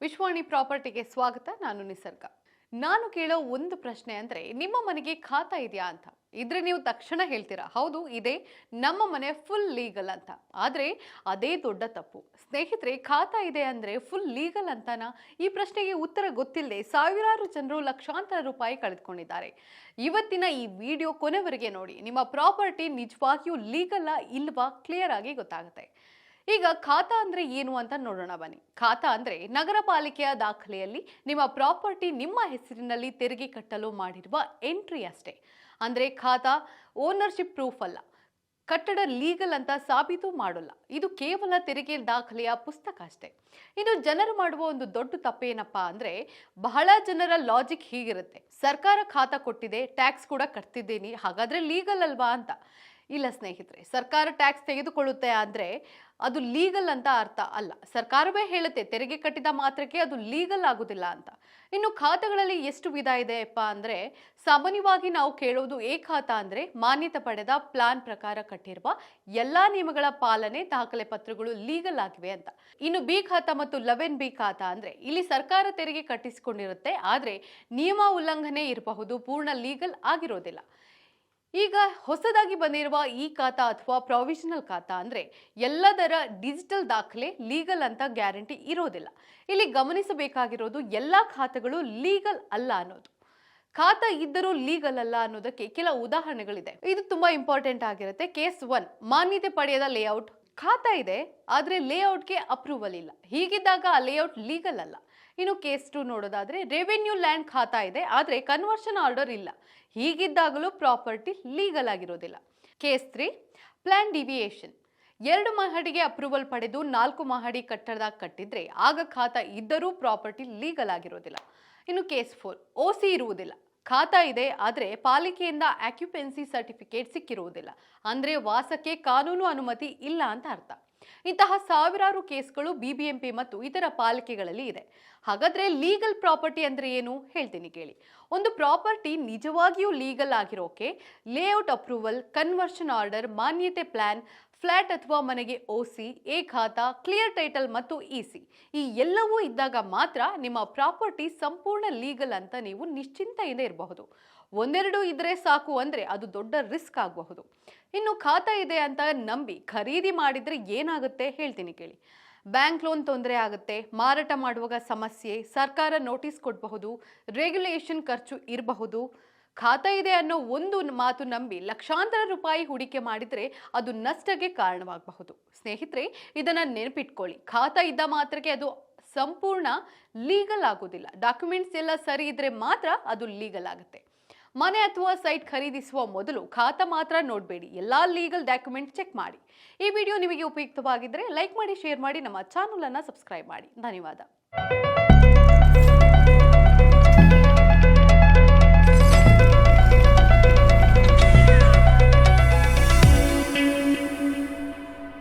ವಿಶ್ವಾಣಿ ಪ್ರಾಪರ್ಟಿಗೆ ಸ್ವಾಗತ. ನಾನು ನಿಸರ್ಗ. ನಾನು ಕೇಳೋ ಒಂದು ಪ್ರಶ್ನೆ ಅಂದ್ರೆ, ನಿಮ್ಮ ಮನೆಗೆ ಖಾತಾ ಇದೆಯಾ ಅಂತ. ಇದ್ರೆ ನೀವು ತಕ್ಷಣ ಹೇಳ್ತೀರಾ, ಹೌದು ಇದೆ, ನಮ್ಮ ಮನೆ ಫುಲ್ ಲೀಗಲ್ ಅಂತ. ಆದ್ರೆ ಅದೇ ದೊಡ್ಡ ತಪ್ಪು ಸ್ನೇಹಿತರೆ. ಖಾತಾ ಇದೆ ಅಂದ್ರೆ ಫುಲ್ ಲೀಗಲ್ ಅಂತನಾ? ಈ ಪ್ರಶ್ನೆಗೆ ಉತ್ತರ ಗೊತ್ತಿಲ್ಲದೆ ಸಾವಿರಾರು ಜನರು ಲಕ್ಷಾಂತರ ರೂಪಾಯಿ ಕಳೆದುಕೊಂಡಿದ್ದಾರೆ. ಇವತ್ತಿನ ಈ ವಿಡಿಯೋ ಕೊನೆವರೆಗೆ ನೋಡಿ. ನಿಮ್ಮ ಪ್ರಾಪರ್ಟಿ ನಿಜವಾಗಿಯೂ ಲೀಗಲ್ ಇಲ್ವಾ ಕ್ಲಿಯರ್ ಆಗಿ ಗೊತ್ತಾಗುತ್ತೆ. ಈಗ ಖಾತಾ ಅಂದ್ರೆ ಏನು ಅಂತ ನೋಡೋಣ ಬನ್ನಿ. ಖಾತಾ ಅಂದ್ರೆ ನಗರ ಪಾಲಿಕೆಯ ದಾಖಲೆಯಲ್ಲಿ ನಿಮ್ಮ ಪ್ರಾಪರ್ಟಿ ನಿಮ್ಮ ಹೆಸರಿನಲ್ಲಿ ತೆರಿಗೆ ಕಟ್ಟಲು ಮಾಡಿರುವ ಎಂಟ್ರಿ ಅಷ್ಟೇ. ಅಂದ್ರೆ ಖಾತಾ ಓನರ್ಶಿಪ್ ಪ್ರೂಫ್ ಅಲ್ಲ, ಕಟ್ಟಡ ಲೀಗಲ್ ಅಂತ ಸಾಬೀತು ಮಾಡೋಲ್ಲ. ಇದು ಕೇವಲ ತೆರಿಗೆ ದಾಖಲೆಯ ಪುಸ್ತಕ ಅಷ್ಟೇ. ಇನ್ನು ಜನರು ಮಾಡುವ ಒಂದು ದೊಡ್ಡ ತಪ್ಪೇನಪ್ಪಾ ಅಂದ್ರೆ, ಬಹಳ ಜನರ ಲಾಜಿಕ್ ಹೀಗಿರುತ್ತೆ: ಸರ್ಕಾರ ಖಾತಾ ಕೊಟ್ಟಿದೆ, ಟ್ಯಾಕ್ಸ್ ಕೂಡ ಕಟ್ತಿದ್ದೀನಿ, ಹಾಗಾದ್ರೆ ಲೀಗಲ್ ಅಲ್ವಾ ಅಂತ. ಇಲ್ಲ ಸ್ನೇಹಿತರೆ, ಸರ್ಕಾರ ಟ್ಯಾಕ್ಸ್ ತೆಗೆದುಕೊಳ್ಳುತ್ತೆ ಅಂದ್ರೆ ಅದು ಲೀಗಲ್ ಅಂತ ಅರ್ಥ ಅಲ್ಲ. ಸರ್ಕಾರವೇ ಹೇಳುತ್ತೆ ತೆರಿಗೆ ಕಟ್ಟಿದ ಮಾತ್ರಕ್ಕೆ ಅದು ಲೀಗಲ್ ಆಗುದಿಲ್ಲ ಅಂತ. ಇನ್ನು ಖಾತೆಗಳಲ್ಲಿ ಎಷ್ಟು ವಿಧ ಇದೆಯಪ್ಪ ಅಂದ್ರೆ, ಸಾಮಾನ್ಯವಾಗಿ ನಾವು ಕೇಳೋದು ಎ ಖಾತಾ ಅಂದ್ರೆ ಮಾನ್ಯತೆ ಪಡೆದ ಪ್ಲಾನ್ ಪ್ರಕಾರ ಕಟ್ಟಿರುವ ಎಲ್ಲಾ ನಿಯಮಗಳ ಪಾಲನೆ, ದಾಖಲೆ ಪತ್ರಗಳು ಲೀಗಲ್ ಆಗಿವೆ ಅಂತ. ಇನ್ನು ಬಿ ಖಾತಾ ಮತ್ತು 11B ಖಾತಾ ಅಂದ್ರೆ ಇಲ್ಲಿ ಸರ್ಕಾರ ತೆರಿಗೆ ಕಟ್ಟಿಸಿಕೊಂಡಿರುತ್ತೆ, ಆದ್ರೆ ನಿಯಮ ಉಲ್ಲಂಘನೆ ಇರಬಹುದು, ಪೂರ್ಣ ಲೀಗಲ್ ಆಗಿರೋದಿಲ್ಲ. ಈಗ ಹೊಸದಾಗಿ ಬಂದಿರುವ ಈ ಖಾತಾ ಅಥವಾ ಪ್ರೊವಿಷನಲ್ ಖಾತಾ ಅಂದ್ರೆ ಎಲ್ಲದರ ಡಿಜಿಟಲ್ ದಾಖಲೆ ಲೀಗಲ್ ಅಂತ ಗ್ಯಾರಂಟಿ ಇರೋದಿಲ್ಲ. ಇಲ್ಲಿ ಗಮನಿಸಬೇಕಾಗಿರೋದು ಎಲ್ಲಾ ಖಾತೆಗಳು ಲೀಗಲ್ ಅಲ್ಲ ಅನ್ನೋದು. ಖಾತಾ ಇದ್ದರೂ ಲೀಗಲ್ ಅಲ್ಲ ಅನ್ನೋದಕ್ಕೆ ಕೆಲವು ಉದಾಹರಣೆಗಳಿದೆ. ಇದು ತುಂಬಾ ಇಂಪಾರ್ಟೆಂಟ್ ಆಗಿರುತ್ತೆ. ಕೇಸ್ 1, ಮಾನ್ಯತೆ ಪಡೆಯದ ಲೇಔಟ್. ಖಾತಾ ಇದೆ ಆದ್ರೆ ಲೇಔಟ್ಗೆ ಅಪ್ರೂವಲ್ ಇಲ್ಲ, ಹೀಗಿದ್ದಾಗ ಆ ಲೇಔಟ್ ಲೀಗಲ್ ಅಲ್ಲ. ಇನ್ನು ಕೇಸ್ 2 ನೋಡೋದಾದ್ರೆ, ರೆವೆನ್ಯೂ ಲ್ಯಾಂಡ್ ಖಾತಾ ಇದೆ ಆದ್ರೆ ಕನ್ವರ್ಷನ್ ಆರ್ಡರ್ ಇಲ್ಲ, ಹೀಗಿದ್ದಾಗಲೂ ಪ್ರಾಪರ್ಟಿ ಲೀಗಲ್ ಆಗಿರೋದಿಲ್ಲ. Case 3, plan deviation. 2 ಮಹಡಿಗೆ ಅಪ್ರೂವಲ್ ಪಡೆದು 4 ಮಹಡಿ ಕಟ್ಟಡದಾಗ ಕಟ್ಟಿದ್ರೆ ಆಗ ಖಾತಾ ಇದ್ದರೂ ಪ್ರಾಪರ್ಟಿ ಲೀಗಲ್ ಆಗಿರೋದಿಲ್ಲ. ಇನ್ನು ಕೇಸ್ 4, OC ಇರುವುದಿಲ್ಲ. ಖಾತಾ ಇದೆ ಆದ್ರೆ ಪಾಲಿಕೆಯಿಂದ ಆಕ್ಯುಪೆನ್ಸಿ ಸರ್ಟಿಫಿಕೇಟ್ ಸಿಕ್ಕಿರುವುದಿಲ್ಲ, ಅಂದ್ರೆ ವಾಸಕ್ಕೆ ಕಾನೂನು ಅನುಮತಿ ಇಲ್ಲ ಅಂತ ಅರ್ಥ. ಇಂತಹ ಸಾವಿರಾರು ಕೇಸ್ಗಳು BBMP ಮತ್ತು ಇತರ ಪಾಲಿಕೆಗಳಲ್ಲಿ ಇದೆ. ಹಾಗಾದ್ರೆ ಲೀಗಲ್ ಪ್ರಾಪರ್ಟಿ ಅಂದ್ರೆ ಏನು ಹೇಳ್ತೀನಿ ಕೇಳಿ. ಒಂದು ಪ್ರಾಪರ್ಟಿ ನಿಜವಾಗಿಯೂ ಲೀಗಲ್ ಆಗಿರೋಕೆ ಲೇಔಟ್ ಅಪ್ರೂವಲ್, ಕನ್ವರ್ಷನ್ ಆರ್ಡರ್, ಮಾನ್ಯತೆ ಪ್ಲಾನ್, ಫ್ಲಾಟ್ ಅಥವಾ ಮನೆಗೆ OC, A khata, clear title ಮತ್ತು EC ಈ ಎಲ್ಲವೂ ಇದ್ದಾಗ ಮಾತ್ರ ನಿಮ್ಮ ಪ್ರಾಪರ್ಟಿ ಸಂಪೂರ್ಣ ಲೀಗಲ್ ಅಂತ ನೀವು ನಿಶ್ಚಿಂತೆಯಿಂದ ಇರಬಹುದು. ಒಂದೆರಡು ಇದ್ರೆ ಸಾಕು ಅಂದ್ರೆ ಅದು ದೊಡ್ಡ ರಿಸ್ಕ್ ಆಗಬಹುದು. ಇನ್ನು ಖಾತಾ ಇದೆ ಅಂತ ನಂಬಿ ಖರೀದಿ ಮಾಡಿದ್ರೆ ಏನಾಗುತ್ತೆ ಹೇಳ್ತೀನಿ ಕೇಳಿ. ಬ್ಯಾಂಕ್ ಲೋನ್ ತೊಂದರೆ ಆಗುತ್ತೆ, ಮಾರಾಟ ಮಾಡುವಾಗ ಸಮಸ್ಯೆ, ಸರ್ಕಾರ ನೋಟಿಸ್ ಕೊಡಬಹುದು, ರೆಗ್ಯುಲೇಷನ್ ಖರ್ಚು ಇರಬಹುದು. ಖಾತಾ ಇದೆ ಅನ್ನೋ ಒಂದು ಮಾತು ನಂಬಿ ಲಕ್ಷಾಂತರ ರೂಪಾಯಿ ಹೂಡಿಕೆ ಮಾಡಿದ್ರೆ ಅದು ನಷ್ಟಕ್ಕೆ ಕಾರಣವಾಗಬಹುದು. ಸ್ನೇಹಿತರೆ, ಇದನ್ನ ನೆನಪಿಟ್ಕೊಳ್ಳಿ. ಖಾತಾ ಇದ್ದ ಮಾತ್ರಕ್ಕೆ ಅದು ಸಂಪೂರ್ಣ ಲೀಗಲ್ ಆಗೋದಿಲ್ಲ. ಡಾಕ್ಯುಮೆಂಟ್ಸ್ ಎಲ್ಲ ಸರಿ ಇದ್ರೆ ಮಾತ್ರ ಅದು ಲೀಗಲ್ ಆಗುತ್ತೆ. ಮನೆ ಅಥವಾ ಸೈಟ್ ಖರೀದಿಸುವ ಮೊದಲು ಖಾತಾ ಮಾತ್ರ ನೋಡಬೇಡಿ, ಎಲ್ಲಾ ಲೀಗಲ್ ಡಾಕ್ಯುಮೆಂಟ್ ಚೆಕ್ ಮಾಡಿ. ಈ ವಿಡಿಯೋ ನಿಮಗೆ ಉಪಯುಕ್ತವಾಗಿದ್ದರೆ ಲೈಕ್ ಮಾಡಿ, ಶೇರ್ ಮಾಡಿ, ನಮ್ಮ ಚಾನಲ್ ಅನ್ನು ಸಬ್ಸ್ಕ್ರೈಬ್ ಮಾಡಿ. ಧನ್ಯವಾದ.